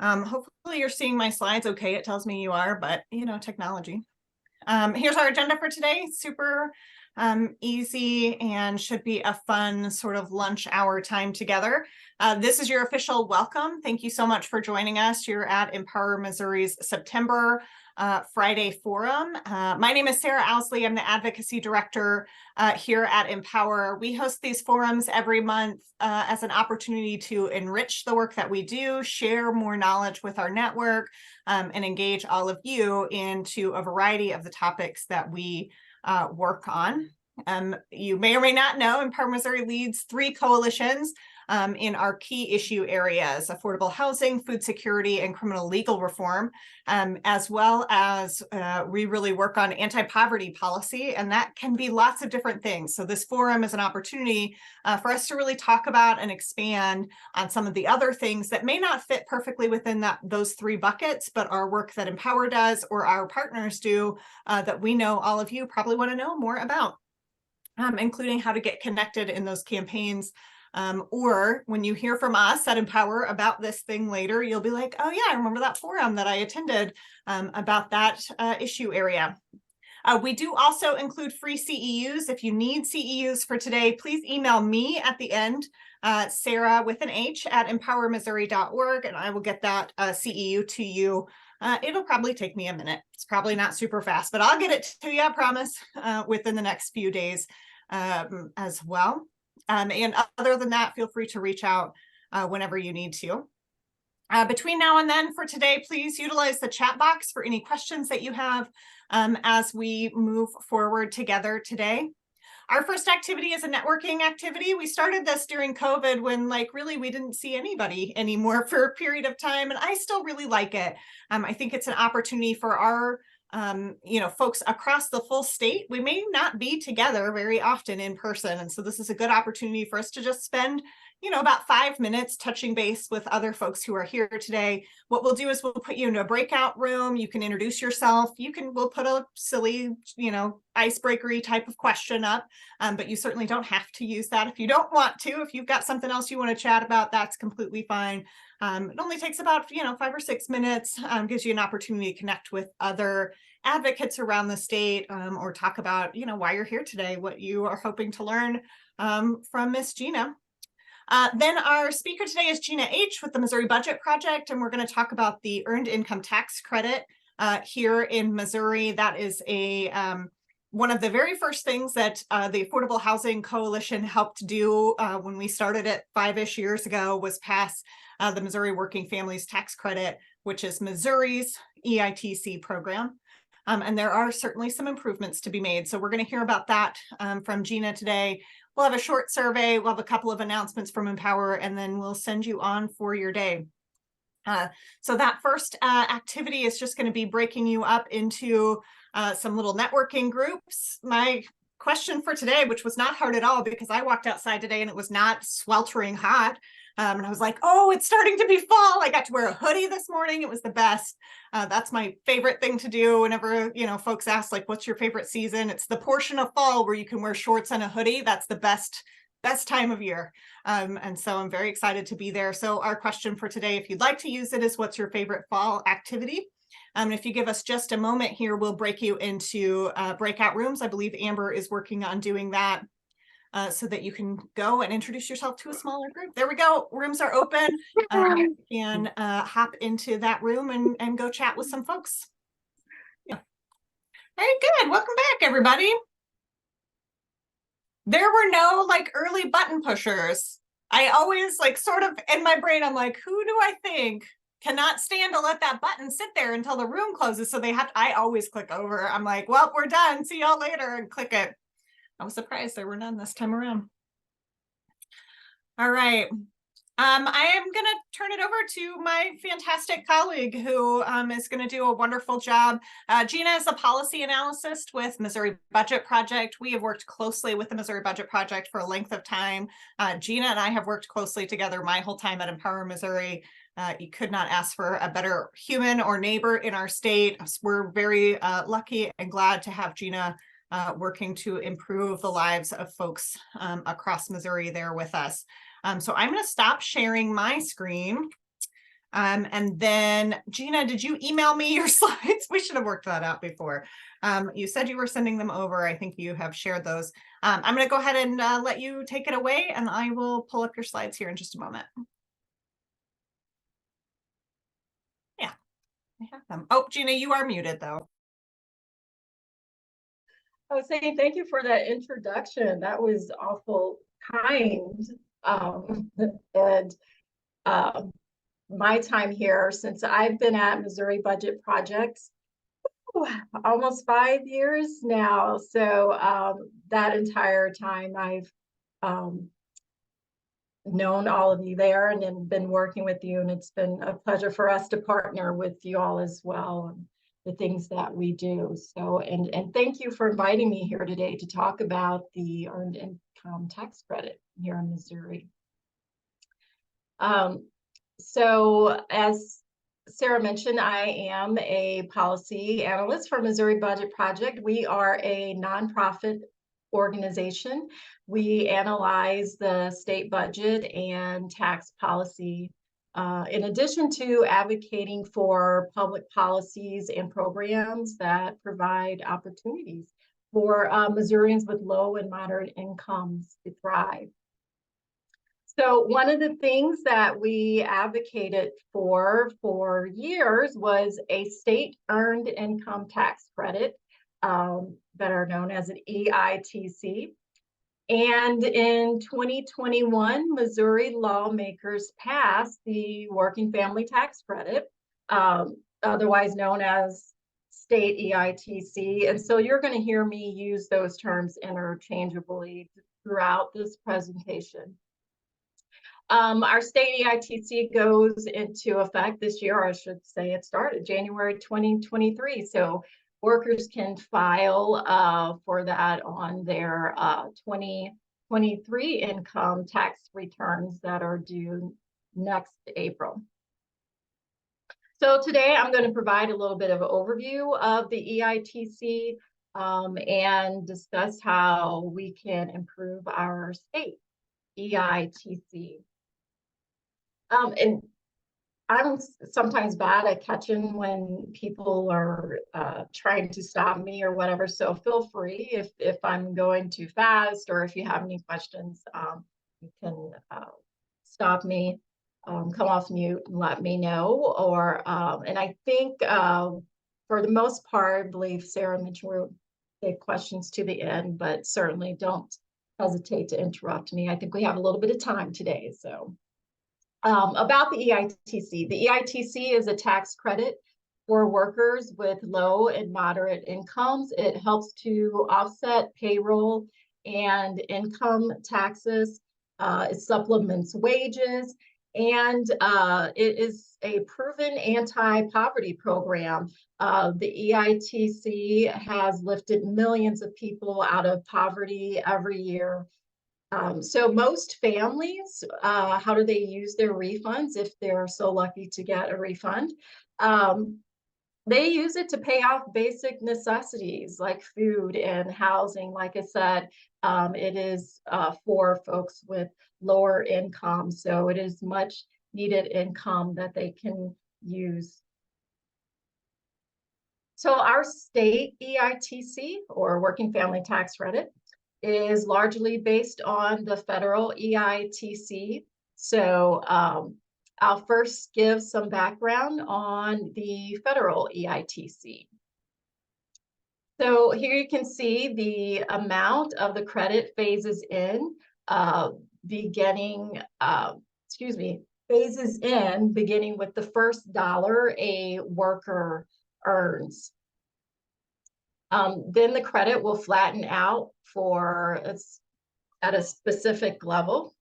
Hopefully you're seeing my slides okay. It tells me you are, but technology. Here's our agenda for today. Super easy and should be a fun sort of lunch hour time together. This is your official welcome. Thank you so much for joining us. You're at Empower Missouri's September Friday Forum. My name is Sarah Owsley. I'm the Advocacy Director here at Empower. We host these forums every month as an opportunity to enrich the work that we do, share more knowledge with our network, and engage all of you into a variety of the topics that we work on. You may or may not know, Empower Missouri leads 3 coalitions in our key issue areas: affordable housing, food security, and criminal legal reform, as well as we really work on anti-poverty policy, and that can be lots of different things. So this forum is an opportunity for us to really talk about and expand on some of the other things that may not fit perfectly within those 3 buckets, but our work that Empower does or our partners do that we know all of you probably want to know more about, including how to get connected in those campaigns. Or when you hear from us at Empower about this thing later, you'll be like, oh yeah, I remember that forum that I attended about that issue area. We do also include free CEUs. If you need CEUs for today, please email me at the end, Sarah with an H at empowermissouri.org, and I will get that CEU to you. It'll probably take me a minute. It's probably not super fast, but I'll get it to you, I promise, within the next few days as well. And other than that, feel free to reach out whenever you need to. Between now and then for today, please utilize the chat box for any questions that you have as we move forward together today. Our first activity is a networking activity. We started this during COVID when really we didn't see anybody anymore for a period of time, and I still really like it. I think it's an opportunity for our folks across the full state. We may not be together very often in person, and so this is a good opportunity for us to just spend about 5 minutes touching base with other folks who are here today. What we'll do is we'll put you in a breakout room. You can introduce yourself. We'll put a silly, icebreakery type of question up, but you certainly don't have to use that if you don't want to. If you've got something else you want to chat about, that's completely fine. It only takes about 5 or 6 minutes, gives you an opportunity to connect with other advocates around the state, or talk about why you're here today, what you are hoping to learn from Miss Gina. Then our speaker today is Gina H. with the Missouri Budget Project, and we're going to talk about the Earned Income Tax Credit here in Missouri. That is one of the very first things that the Affordable Housing Coalition helped do when we started it 5-ish years ago, was pass the Missouri Working Families Tax Credit, which is Missouri's EITC program. And there are certainly some improvements to be made. So we're going to hear about that from Gina today. We'll have a short survey, we'll have a couple of announcements from Empower, and then we'll send you on for your day. So that first activity is just going to be breaking you up into some little networking groups. My question for today, which was not hard at all because I walked outside today and it was not sweltering hot. And I was like, oh, it's starting to be fall. I got to wear a hoodie this morning. It was the best. That's my favorite thing to do whenever, folks ask, what's your favorite season? It's the portion of fall where you can wear shorts and a hoodie. That's the best time of year. And so I'm very excited to be there. So our question for today, if you'd like to use it, is what's your favorite fall activity? If you give us just a moment here, we'll break you into breakout rooms. I believe Amber is working on doing that. So that you can go and introduce yourself to a smaller group. There we go. Rooms are open. And hop into that room and go chat with some folks. Yeah. Very good. Welcome back, everybody. There were no early button pushers. I always sort of in my brain, I'm like, who do I think cannot stand to let that button sit there until the room closes? So I always click over. I'm like, well, we're done. See y'all later, and click it. I was surprised there were none this time around. All right. I am going to turn it over to my fantastic colleague who is going to do a wonderful job. Gina is a policy analyst with Missouri Budget Project. We have worked closely with the Missouri Budget Project for a length of time. Gina and I have worked closely together my whole time at Empower Missouri. You could not ask for a better human or neighbor in our state. We're very lucky and glad to have Gina working to improve the lives of folks across Missouri there with us. So I'm going to stop sharing my screen And then Gina, did you email me your slides? We should have worked that out before. You said you were sending them over. I think you have shared those. I'm going to go ahead and let you take it away, and I will pull up your slides here in just a moment. Yeah, I have them. Oh, Gina, you are muted though. I was saying thank you for that introduction. That was awful kind. And my time here, since I've been at Missouri Budget Projects, almost 5 years now. So that entire time I've known all of you there and then been working with you, and it's been a pleasure for us to partner with you all as well, and the things that we do. So, and thank you for inviting me here today to talk about the Earned Income Tax Credit here in Missouri. So as Sarah mentioned, I am a policy analyst for Missouri Budget Project. We are a nonprofit organization. We analyze the state budget and tax policy, in addition to advocating for public policies and programs that provide opportunities for Missourians with low and moderate incomes to thrive. So one of the things that we advocated for years was a state earned income tax credit, that are known as an EITC. And in 2021, Missouri lawmakers passed the Working Family Tax Credit, otherwise known as state EITC. And so you're going to hear me use those terms interchangeably throughout this presentation. Our state EITC goes into effect this year, or I should say it started January 2023. So workers can file for that on their 2023 income tax returns that are due next April. So today I'm going to provide a little bit of an overview of the EITC and discuss how we can improve our state EITC. And I'm sometimes bad at catching when people are trying to stop me or whatever. So feel free if I'm going too fast, or if you have any questions, you can stop me, come off mute and let me know. Or and I think for the most part, I believe Sarah mentioned we'll take questions to the end, but certainly don't hesitate to interrupt me. I think we have a little bit of time today, so. About the EITC. The EITC is a tax credit for workers with low and moderate incomes. It helps to offset payroll and income taxes. It supplements wages, and it is a proven anti-poverty program. The EITC has lifted millions of people out of poverty every year. So most families, how do they use their refunds if they're so lucky to get a refund? They use it to pay off basic necessities like food and housing. Like I said, it is for folks with lower income, so it is much needed income that they can use. So our state EITC, or Working Family Tax Credit, is largely based on the federal EITC. So I'll first give some background on the federal EITC. So here you can see the amount of the credit phases in, beginning with the first dollar a worker earns. Then the credit will flatten out for at a specific level.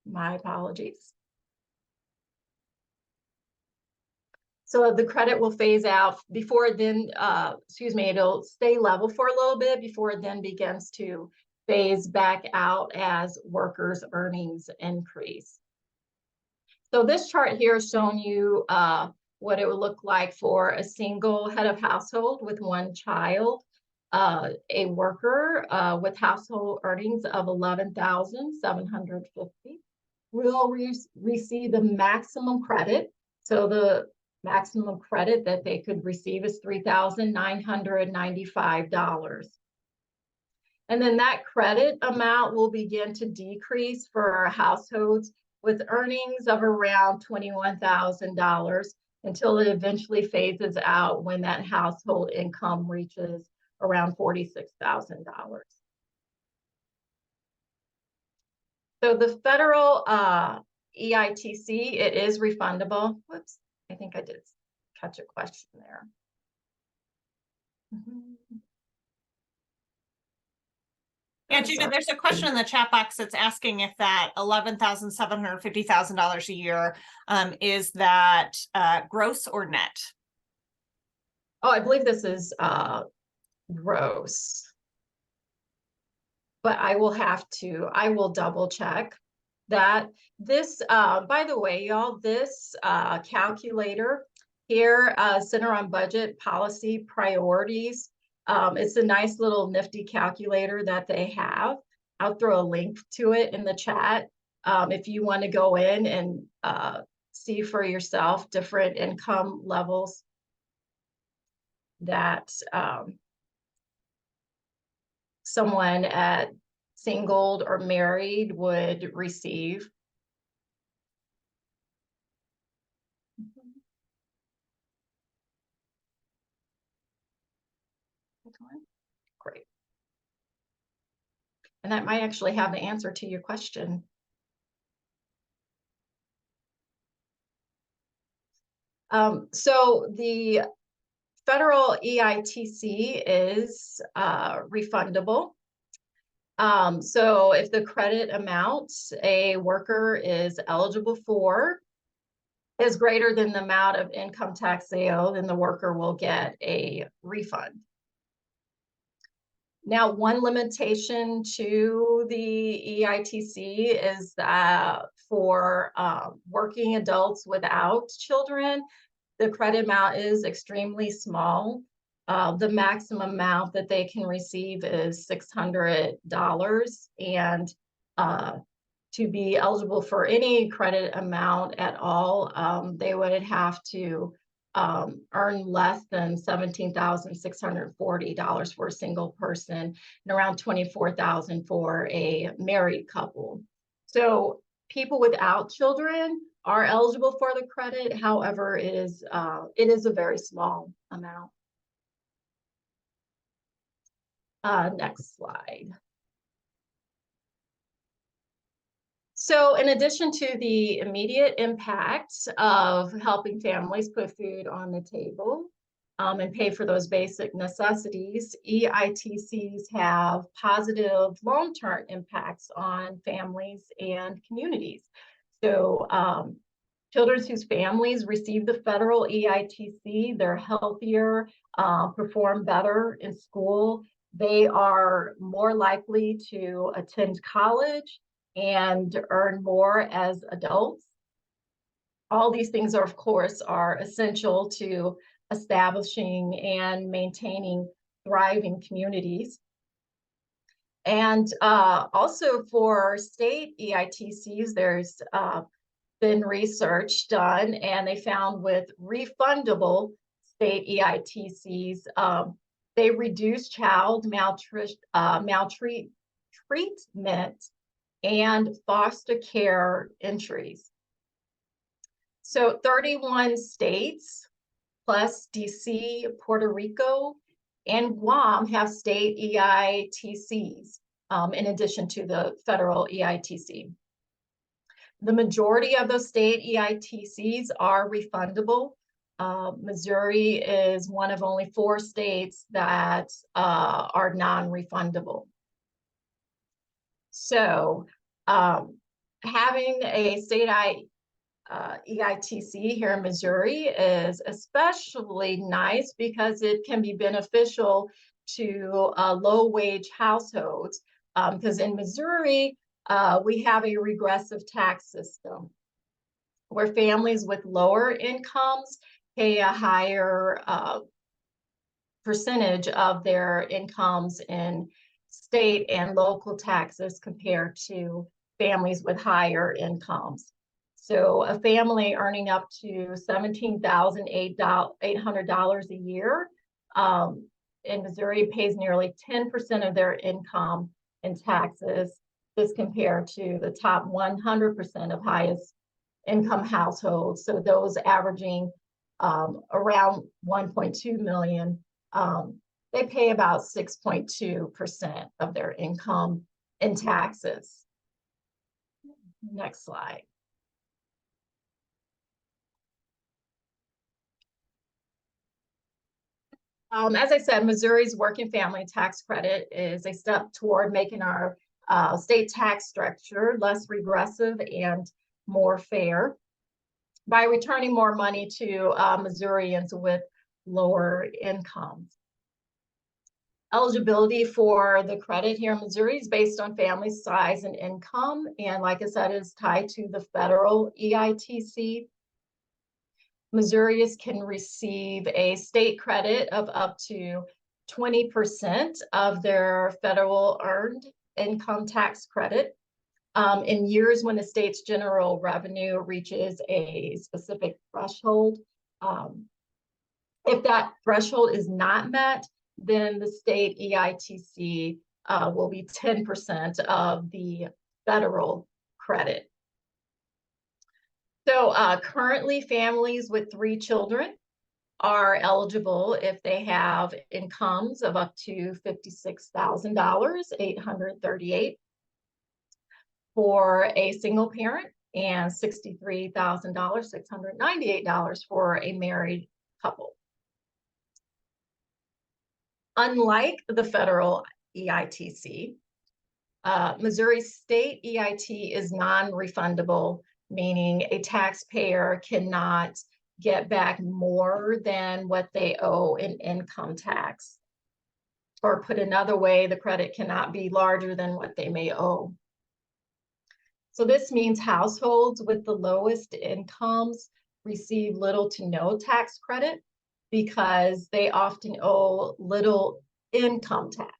My apologies. So the credit will phase out before then, it'll stay level for a little bit before it then begins to phase back out as workers' earnings increase. So this chart here is showing you what it would look like for a single head of household with one child. A worker with household earnings of $11,750 will receive the maximum credit. So the maximum credit that they could receive is $3,995. And then that credit amount will begin to decrease for households with earnings of around $21,000 until it eventually phases out when that household income reaches around $46,000. So the federal EITC, it is refundable. Whoops, I think I did catch a question there. Yeah, Gina, there's a question in the chat box that's asking if that $11,750,000 a year is that gross or net? Oh, I believe this is gross. But I will double check that. This, by the way, y'all, this calculator here, Center on Budget Policy Priorities, it's a nice little nifty calculator that they have. I'll throw a link to it in the chat if you want to go in and see for yourself different income levels that someone at single or married would receive. Great. And that might actually have the answer to your question. So the federal EITC is refundable. So if the credit amount a worker is eligible for is greater than the amount of income tax they owe, then the worker will get a refund. Now, one limitation to the EITC is that for working adults without children, the credit amount is extremely small. The maximum amount that they can receive is $600, and to be eligible for any credit amount at all, they would have to earn less than $17,640 for a single person and around $24,000 for a married couple. So people without children are eligible for the credit. However, it is a very small amount. Next slide. So in addition to the immediate impact of helping families put food on the table and pay for those basic necessities, EITCs have positive long-term impacts on families and communities. So children whose families receive the federal EITC, they're healthier, perform better in school. They are more likely to attend college and earn more as adults. All these things are, of course, are essential to establishing and maintaining thriving communities. And also for state EITCs, there's been research done, and they found with refundable state EITCs, they reduce child maltreatment and foster care entries. So 31 states plus DC, Puerto Rico, and Guam have state EITCs in addition to the federal EITC. The majority of those state EITCs are refundable. Missouri is one of only 4 states that are non-refundable. So having a state EITC here in Missouri is especially nice because it can be beneficial to low-wage households. Because in Missouri, we have a regressive tax system where families with lower incomes pay a higher percentage of their incomes in state and local taxes compared to families with higher incomes. So a family earning up to $17,800 a year in Missouri pays nearly 10% of their income in taxes. This compared to the top 100% of highest income households. So those averaging around 1.2 million, they pay about 6.2% of their income in taxes. Next slide. As I said, Missouri's working family tax credit is a step toward making our state tax structure less regressive and more fair by returning more money to Missourians with lower incomes. Eligibility for the credit here in Missouri is based on family size and income, and like I said, is tied to the federal EITC. Missourians can receive a state credit of up to 20% of their federal earned income tax credit in years when the state's general revenue reaches a specific threshold. If that threshold is not met, then the state EITC will be 10% of the federal credit. So currently, families with 3 children are eligible if they have incomes of up to $56,838 for a single parent and $63,698 for a married couple. Unlike the federal EITC, Missouri state EIT is non-refundable, meaning a taxpayer cannot get back more than what they owe in income tax. Or put another way, the credit cannot be larger than what they may owe. So this means households with the lowest incomes receive little to no tax credit because they often owe little income tax.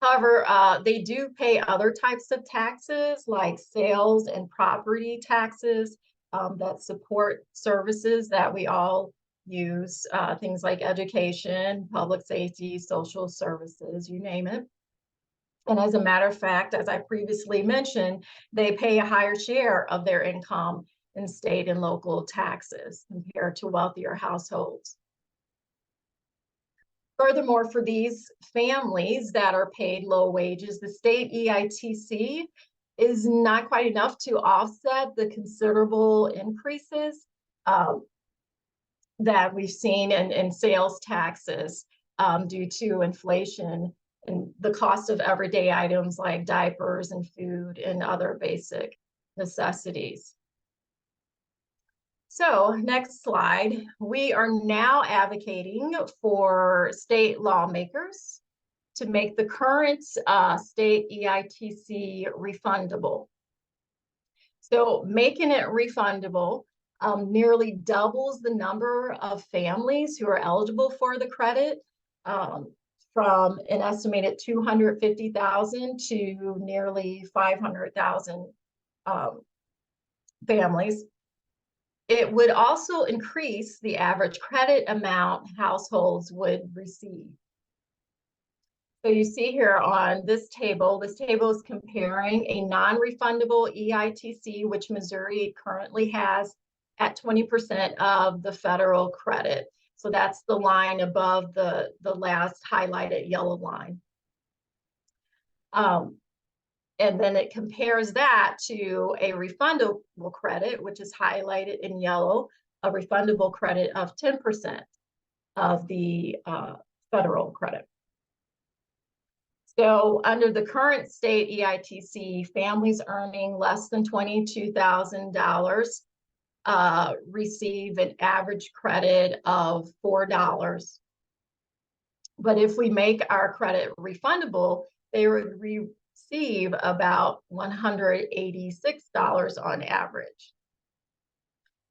However, they do pay other types of taxes like sales and property taxes that support services that we all use, things like education, public safety, social services, you name it. And as a matter of fact, as I previously mentioned, they pay a higher share of their income in state and local taxes compared to wealthier households. Furthermore, for these families that are paid low wages, the state EITC is not quite enough to offset the considerable increases that we've seen in sales taxes due to inflation and the cost of everyday items like diapers and food and other basic necessities. So next slide, we are now advocating for state lawmakers to make the current state EITC refundable. So making it refundable nearly doubles the number of families who are eligible for the credit from an estimated 250,000 to nearly 500,000 families. It would also increase the average credit amount households would receive. So you see here on this table is comparing a non-refundable EITC, which Missouri currently has at 20% of the federal credit. So that's the line above the last highlighted yellow line. And then it compares that to a refundable credit, which is highlighted in yellow, a refundable credit of 10% of the federal credit. So under the current state EITC, families earning less than $22,000 receive an average credit of $4. But if we make our credit refundable, they would receive about $186 on average.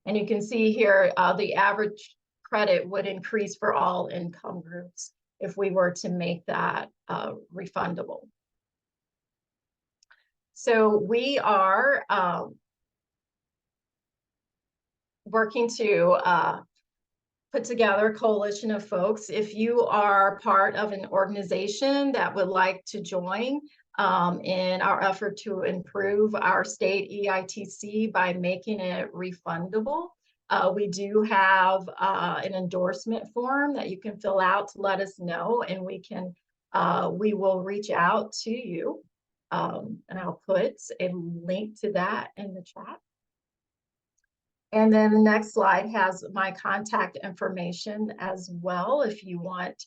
And you can see here the average credit would increase for all income groups if we were to make that refundable. So we are working to put together a coalition of folks. If you are part of an organization that would like to join in our effort to improve our state EITC by making it refundable, we do have an endorsement form that you can fill out to let us know, and we will reach out to you. And I'll put a link to that in the chat. And then the next slide has my contact information as well, if you want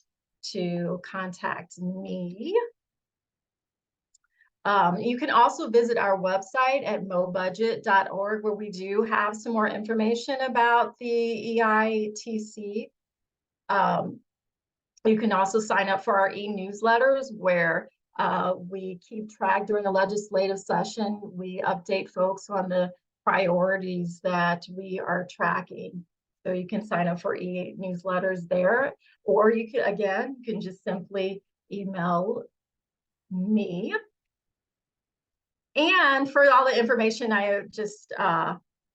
to contact me. You can also visit our website at mobudget.org, where we do have some more information about the EITC. You can also sign up for our e-newsletters, where we keep track during the legislative session. We update folks on the priorities that we are tracking. So you can sign up for e-newsletters there, or you can just simply email me. And for all the information I just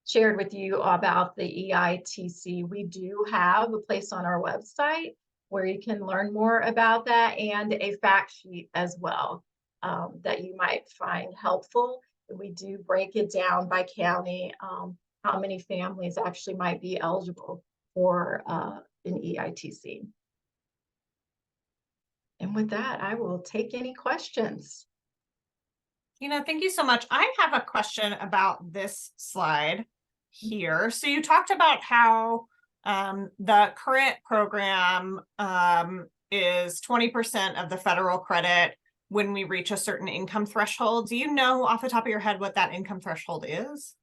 shared with you about the EITC, we do have a place on our website where you can learn more about that, and a fact sheet as well that you might find helpful. We do break it down by county, how many families actually might be eligible for an EITC. And with that, I will take any questions. Thank you so much. I have a question about this slide here. So you talked about how the current program is 20% of the federal credit when we reach a certain income threshold. Do you know off the top of your head what that income threshold is?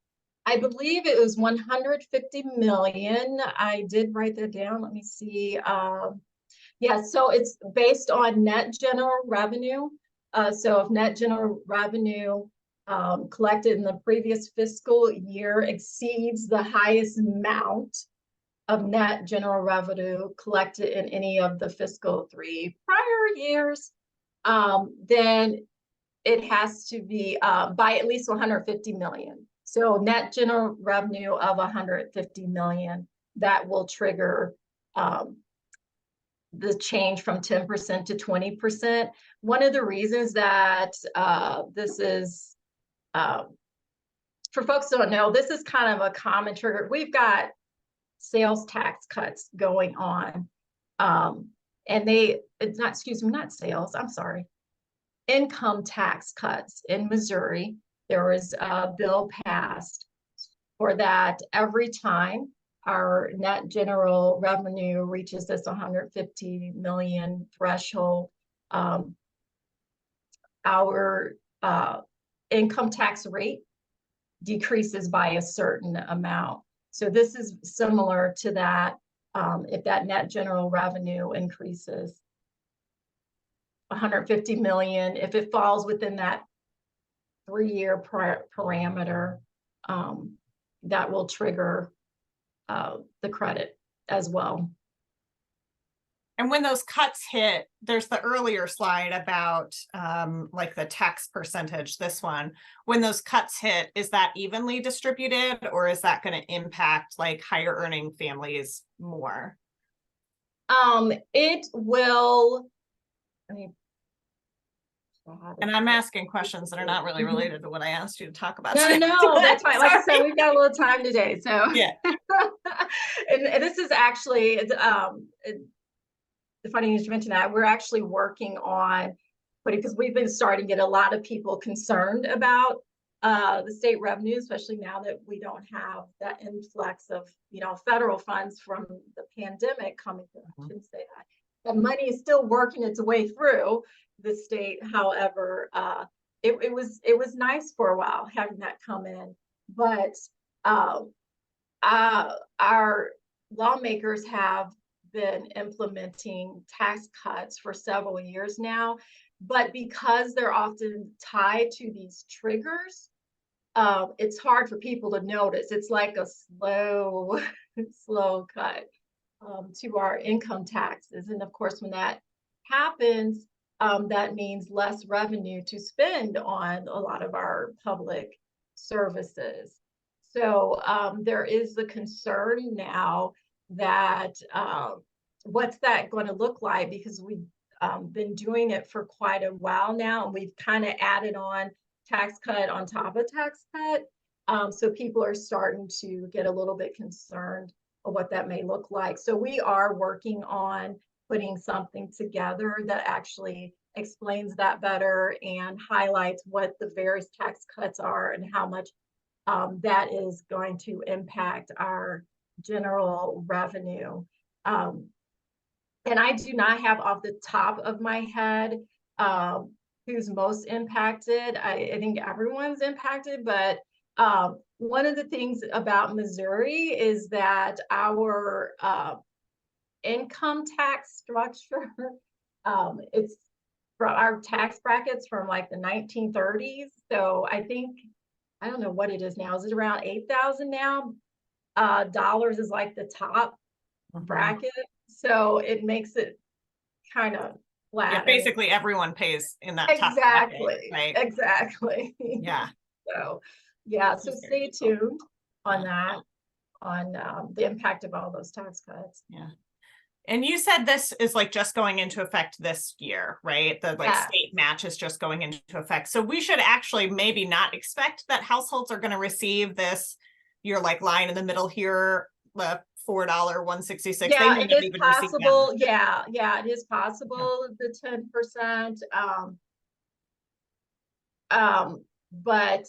I believe it was 150 million. I did write that down. Let me see. Yeah, so it's based on net general revenue. So if net general revenue collected in the previous fiscal year exceeds the highest amount of net general revenue collected in any of the fiscal 3 prior years, then it has to be by at least 150 million. So net general revenue of 150 million, that will trigger the change from 10% to 20%. One of the reasons that this is, for folks who don't know, this is kind of a common trigger. We've got sales tax cuts going on. And not sales, I'm sorry. Income tax cuts in Missouri. There was a bill passed for that. Every time our net general revenue reaches this 150 million threshold, our income tax rate decreases by a certain amount. So this is similar to that. If that net general revenue increases 150 million, if it falls within that 3-year parameter, that will trigger the credit as well. And when those cuts hit, there's the earlier slide about like the tax percentage, this one. When those cuts hit, is that evenly distributed, or is that going to impact like higher earning families more? It will. And I'm asking questions that are not really related to what I asked you to talk about. No, that's fine. Like I said, we've got a little time today, so yeah. and this is actually funny you mentioned that. We're actually working on, because we've been starting to get a lot of people concerned about the state revenue, especially now that we don't have that influx of federal funds from the pandemic coming through. I shouldn't say that. The money is still working its way through the state. However, it was nice for a while having that come in, but our lawmakers have been implementing tax cuts for several years now, but because they're often tied to these triggers, it's hard for people to notice. It's like a slow cut to our income taxes. And of course, when that happens, that means less revenue to spend on a lot of our public services. So there is the concern now that what's that going to look like, because we've been doing it for quite a while now, and we've kind of added on tax cut on top of tax cut. So people are starting to get a little bit concerned of what that may look like. So we are working on putting something together that actually explains that better and highlights what the various tax cuts are and how much that is going to impact our general revenue. And I do not have off the top of my head who's most impacted. I think everyone's impacted, but one of the things about Missouri is that our income tax structure, it's from our tax brackets from like the 1930s. So I think, I don't know what it is now. Is it around 8,000 now? Dollars is like the top bracket. So it makes it kind of flat. Yeah, basically everyone pays in that top exactly bracket, right? Exactly. Yeah. So yeah, so stay tuned on that, on the impact of all those tax cuts. Yeah. And you said this is like just going into effect this year, right? The like state match is just going into effect. So we should actually maybe not expect that households are going to receive this, your like line in the middle here, the $4 166. Yeah, it is possible. Yeah, it is possible, the 10%. But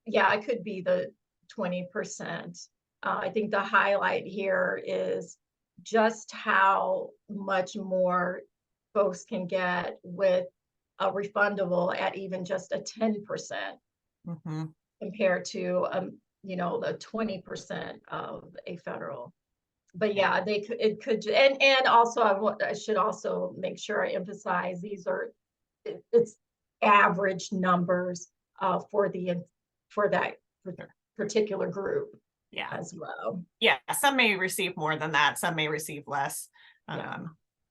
yeah, it could be the 20%. I think the highlight here is just how much more folks can get with a refundable at even just a 10% compared to the 20% of a federal. But yeah, it could, and also I should also make sure I emphasize these are it's average numbers for that particular group as well. Yeah, some may receive more than that, some may receive less.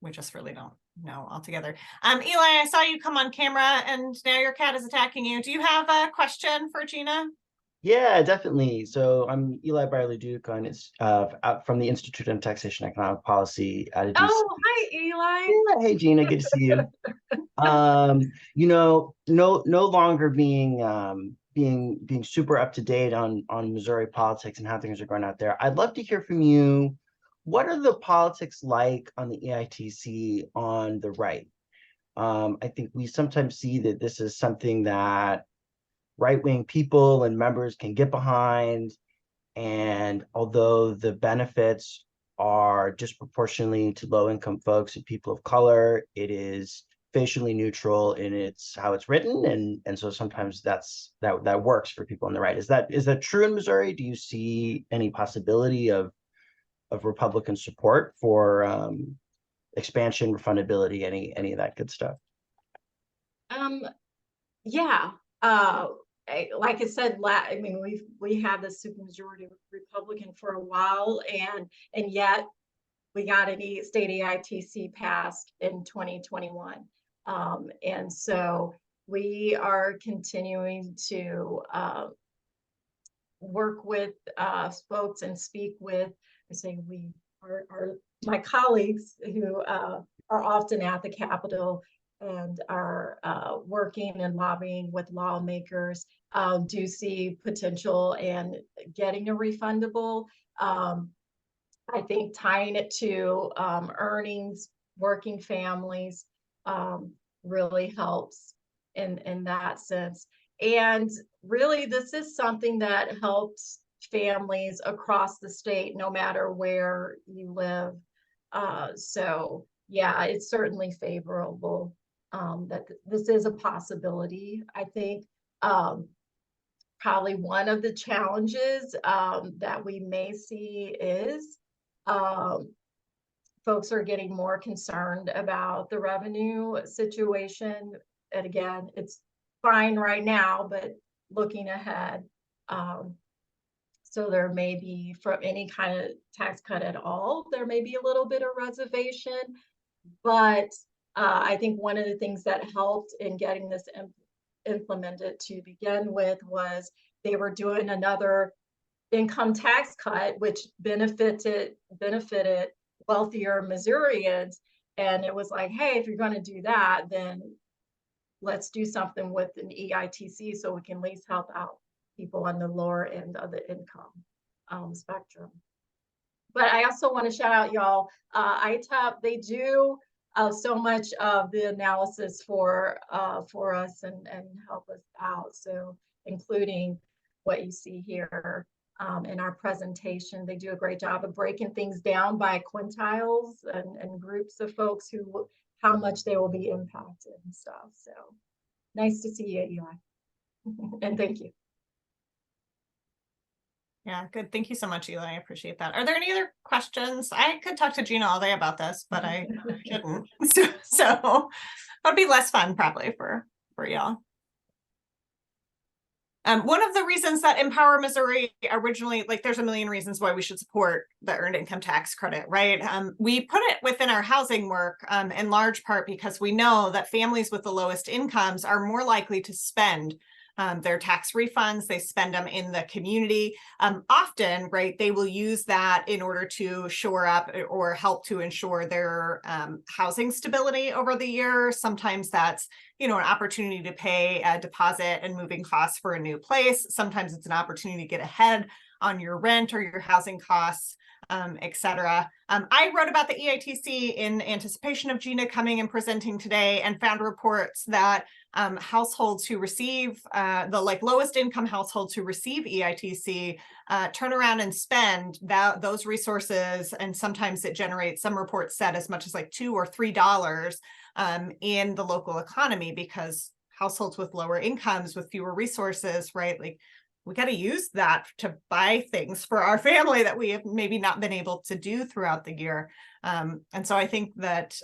We just really don't know altogether. Eli, I saw you come on camera and now your cat is attacking you. Do you have a question for Gina? Yeah, definitely. So I'm Eli Barley-Duke from the Institute on Taxation and Economic Policy out of DC. Oh, hi, Eli. Yeah, hey, Gina, good to see you. No longer being super up to date on Missouri politics and how things are going out there. I'd love to hear from you. What are the politics like on the EITC on the right? I think we sometimes see that this is something that right-wing people and members can get behind. And although the benefits are disproportionately to low-income folks and people of color, it is facially neutral in how it's written, and so sometimes that works for people on the right. Is that true in Missouri? Do you see any possibility of Republican support for expansion, refundability, any of that good stuff? Yeah. Like I said, I mean, we had the supermajority Republican for a while, and yet we got a state EITC passed in 2021. And so we are continuing to work with folks and speak with, I say we are my colleagues who are often at the Capitol and are working and lobbying with lawmakers, do see potential in getting a refundable. I think tying it to earnings, working families really helps in that sense. And really, this is something that helps families across the state, no matter where you live. So yeah, it's certainly favorable that this is a possibility. I think probably one of the challenges that we may see is folks are getting more concerned about the revenue situation. And again, it's fine right now, but looking ahead, so there may be, from any kind of tax cut at all, there may be a little bit of reservation. But I think one of the things that helped in getting this implemented to begin with was they were doing another income tax cut, which benefited wealthier Missourians. And it was like, hey, if you're going to do that, then let's do something with an EITC so we can at least help out people on the lower end of the income spectrum. But I also want to shout out y'all, ITAP, they do so much of the analysis for us and help us out. So including what you see here in our presentation, they do a great job of breaking things down by quintiles and groups of folks who, how much they will be impacted and stuff. So nice to see you, Eli. And thank you. Yeah, good. Thank you so much, Eli. I appreciate that. Are there any other questions? I could talk to Gina all day about this, but I shouldn't. So that'd be less fun probably for y'all. One of the reasons that Empower Missouri originally, like there's a million reasons why we should support the earned income tax credit, right? We put it within our housing work in large part because we know that families with the lowest incomes are more likely to spend their tax refunds, they spend them in the community. Often, right, they will use that in order to shore up or help to ensure their housing stability over the year. Sometimes that's, you know, an opportunity to pay a deposit and moving costs for a new place. Sometimes it's an opportunity to get ahead on your rent or your housing costs, etc. I wrote about the EITC in anticipation of Gina coming and presenting today and found reports that households who receive the lowest income households who receive EITC turn around and spend those resources, and sometimes it generates, some reports said, as much as like $2 or $3 in the local economy, because households with lower incomes with fewer resources, right, like we got to use that to buy things for our family that we have maybe not been able to do throughout the year. And so I think that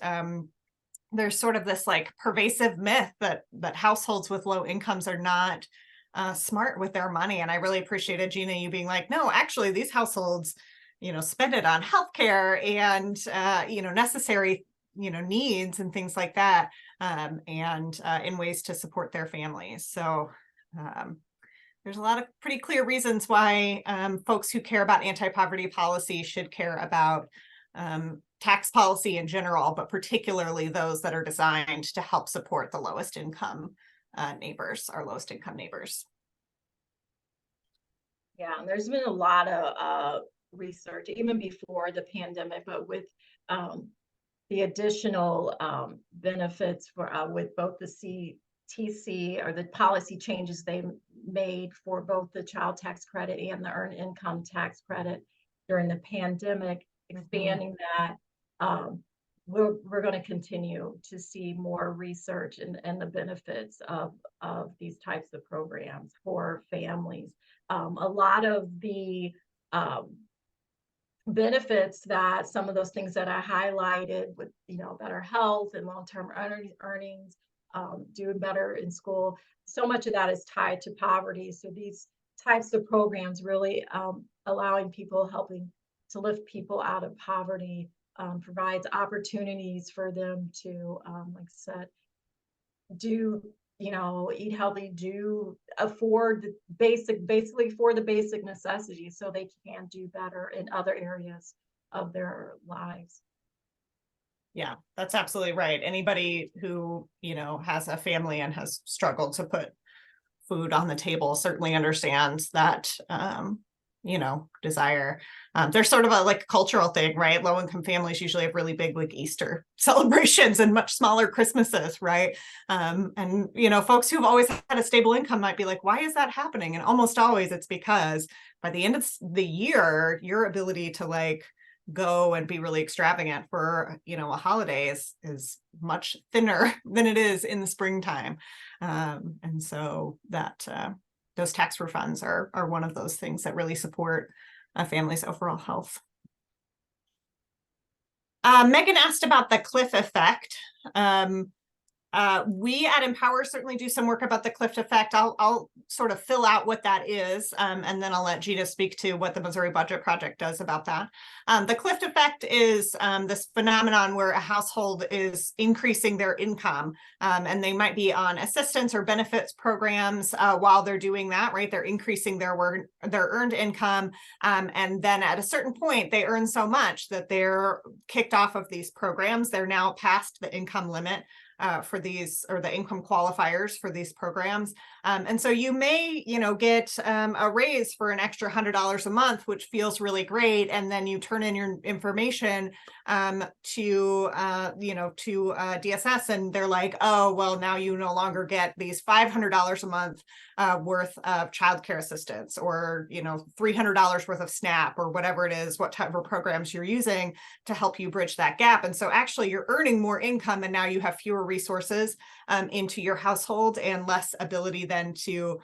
there's sort of this like pervasive myth that households with low incomes are not smart with their money. And I really appreciated, Gina, you being like, no, actually these households, you know, spend it on healthcare and, you know, necessary, you know, needs and things like that, and in ways to support their families. So there's a lot of pretty clear reasons why folks who care about anti-poverty policy should care about tax policy in general, but particularly those that are designed to help support the lowest income neighbors, our lowest income neighbors. Yeah, and there's been a lot of research even before the pandemic, but with the additional benefits for with both the EITC or the policy changes they made for both the child tax credit and the earned income tax credit during the pandemic, expanding that. We're going to continue to see more research and the benefits of these types of programs for families. A lot of the benefits that some of those things that I highlighted with, you know, better health and long-term earnings, doing better in school, so much of that is tied to poverty. So these types of programs really allowing people, helping to lift people out of poverty, provides opportunities for them to, like I said, do, you know, eat healthy, do afford the basically for the basic necessities so they can do better in other areas of their lives. Yeah, that's absolutely right. Anybody who, you know, has a family and has struggled to put food on the table certainly understands that, you know, desire. There's sort of a like cultural thing, right? Low income families usually have really big like Easter celebrations and much smaller Christmases, right? And, you know, folks who've always had a stable income might be like, why is that happening? And almost always it's because by the end of the year, your ability to like go and be really extravagant for, you know, a holiday is much thinner than it is in the springtime. And so that those tax refunds are one of those things that really support a family's overall health. Megan asked about the cliff effect. We at Empower certainly do some work about the Clift effect. I'll sort of fill out what that is, and then I'll let Gina speak to what the Missouri Budget Project does about that. The Clift effect is this phenomenon where a household is increasing their income, and they might be on assistance or benefits programs while they're doing that, right? They're increasing their earned income, and then at a certain point, they earn so much that they're kicked off of these programs. They're now past the income limit for these, or the income qualifiers for these programs. And so you may, get a raise for an extra $100 a month, which feels really great. And then you turn in your information to DSS, and they're like, oh, well, now you no longer get these $500 a month worth of childcare assistance, or, $300 worth of SNAP, or whatever it is, what type of programs you're using to help you bridge that gap. And so actually you're earning more income, and now you have fewer resources into your household and less ability then to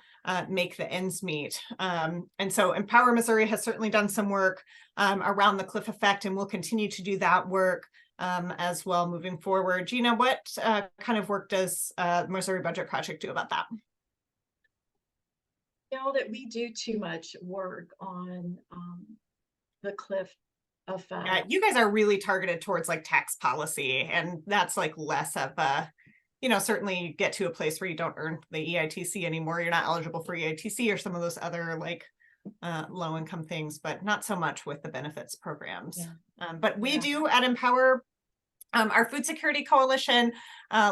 make the ends meet. And so Empower Missouri has certainly done some work around the cliff effect, and we'll continue to do that work as well moving forward. Gina, what kind of work does Missouri Budget Project do about that? That we do too much work on the cliff effect. Yeah, you guys are really targeted towards like tax policy, and that's like less of a, certainly you get to a place where you don't earn the EITC anymore. You're not eligible for EITC or some of those other like low income things, but not so much with the benefits programs. Yeah. But we do at Empower. Our Food Security Coalition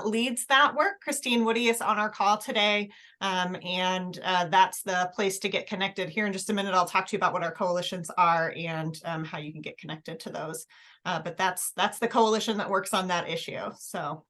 leads that work. Christine Woody is on our call today, and that's the place to get connected. Here in just a minute, I'll talk to you about what our coalitions are and how you can get connected to those. But that's the coalition that works on that issue. So,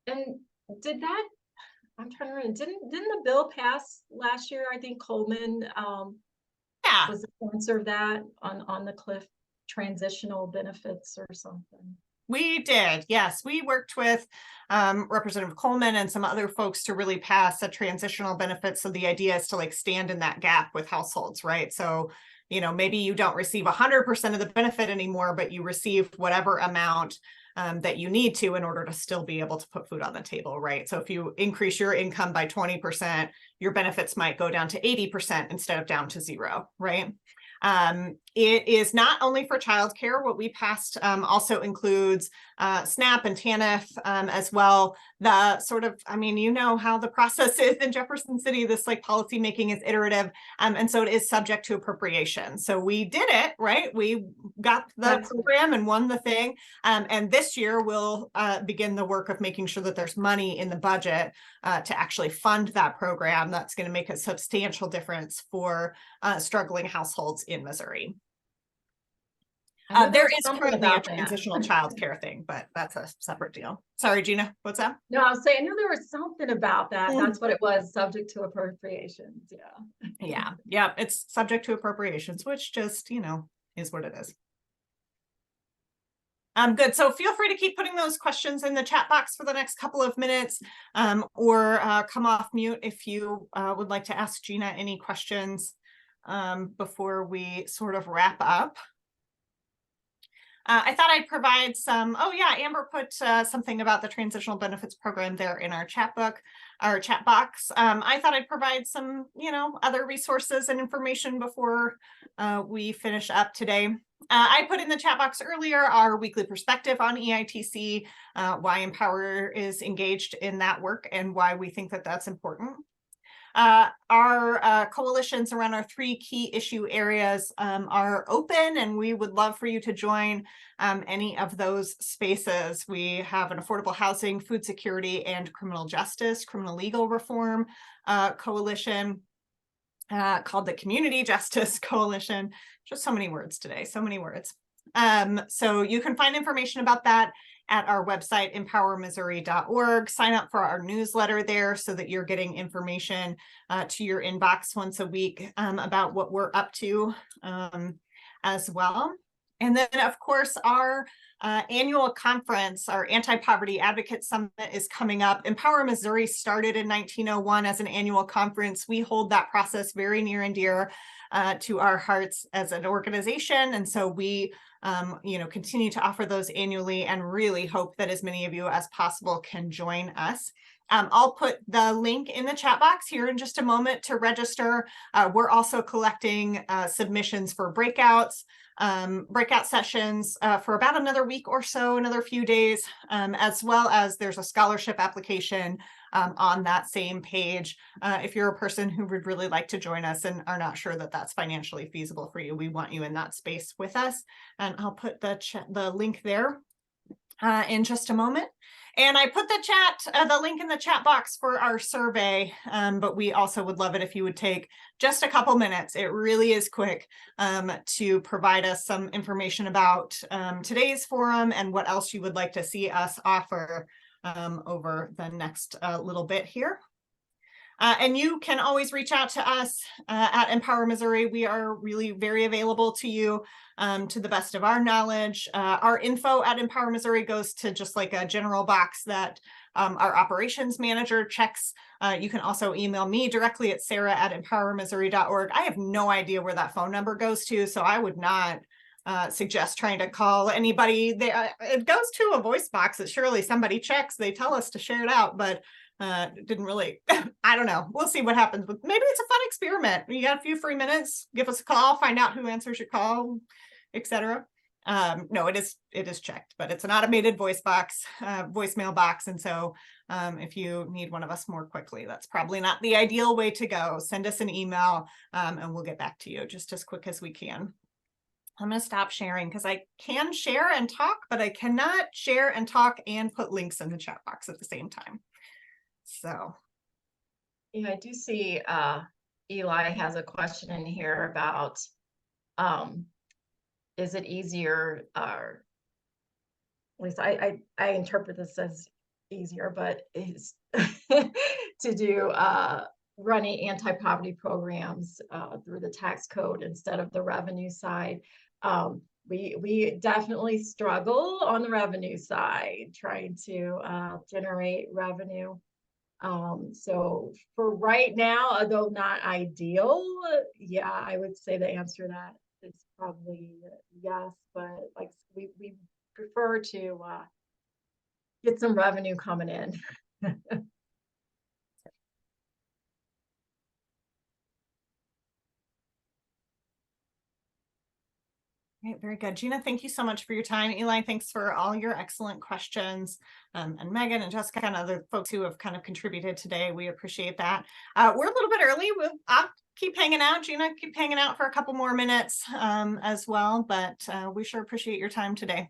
and I'm trying to remember, didn't the bill pass last year? I think Coleman was the sponsor of that on the Cliff transitional benefits or something. We did, yes. We worked with Representative Coleman and some other folks to really pass a transitional benefit. So the idea is to like stand in that gap with households, right? So, maybe you don't receive 100% of the benefit anymore, but you receive whatever amount that you need to in order to still be able to put food on the table, right? So if you increase your income by 20%, your benefits might go down to 80% instead of down to 0, right? It is not only for childcare. What we passed also includes SNAP and TANF as well. The sort of, how the process is in Jefferson City, this like policy making is iterative. And so it is subject to appropriation. So we did it, right? We got the program and won the thing. And this year we'll begin the work of making sure that there's money in the budget to actually fund that program. That's going to make a substantial difference for struggling households in Missouri. There is currently a transitional childcare thing, but that's a separate deal. Sorry, Gina, what's that? No, I was saying, I knew there was something about that. That's what it was, subject to appropriations. Yeah, it's subject to appropriations, which just, is what it is. Good. So feel free to keep putting those questions in the chat box for the next couple of minutes, or come off mute if you would like to ask Gina any questions before we sort of wrap up. I thought I'd provide some, Amber put something about the transitional benefits program there in our chat box. I thought I'd provide some, other resources and information before we finish up today. I put in the chat box earlier our weekly perspective on EITC, why Empower is engaged in that work and why we think that that's important. Our coalitions around our 3 key issue areas are open, and we would love for you to join any of those spaces. We have an affordable housing, food security, and criminal justice, criminal legal reform coalition called the Community Justice Coalition. Just so many words today, so many words. So you can find information about that at our website, empowermissouri.org. Sign up for our newsletter there so that you're getting information to your inbox once a week about what we're up to as well. And then, of course, our annual conference, our Anti-Poverty Advocate Summit, is coming up. Empower Missouri started in 1901 as an annual conference. We hold that process very near and dear to our hearts as an organization. And so we continue to offer those annually and really hope that as many of you as possible can join us. I'll put the link in the chat box here in just a moment to register. We're also collecting submissions for breakout sessions for about another week or so, another few days, as well as there's a scholarship application on that same page. If you're a person who would really like to join us and are not sure that that's financially feasible for you, we want you in that space with us. And I'll put the link there in just a moment. And I put the link in the chat box for our survey, but we also would love it if you would take just a couple minutes. It really is quick to provide us some information about today's forum and what else you would like to see us offer over the next little bit here. And you can always reach out to us at Empower Missouri. We are really very available to you to the best of our knowledge. Our info at Empower Missouri goes to just like a general box that our operations manager checks. You can also email me directly at sarah@empowermissouri.org. I have no idea where that phone number goes to, so I would not suggest trying to call anybody there. It goes to a voice box that surely somebody checks. They tell us to share it out, but didn't really, I don't know. We'll see what happens, but maybe it's a fun experiment. You got a few free minutes, give us a call, find out who answers your call, etc. No, it is checked, but it's an automated voicemail box. And so if you need one of us more quickly, that's probably not the ideal way to go. Send us an email and we'll get back to you just as quick as we can. I'm going to stop sharing because I can share and talk, but I cannot share and talk and put links in the chat box at the same time. So, yeah, I do see Eli has a question in here about is it easier, or at least I interpret this as easier, but is to do running anti-poverty programs through the tax code instead of the revenue side. We definitely struggle on the revenue side trying to generate revenue. So for right now, although not ideal, yeah, I would say the answer to that is probably yes, but like we prefer to get some revenue coming in. Right, very good. Gina, thank you so much for your time. Eli, thanks for all your excellent questions. And Megan and Jessica and other folks who have kind of contributed today. We appreciate that. We're a little bit early. I'll keep hanging out. Gina, keep hanging out for a couple more minutes as well. But we sure appreciate your time today.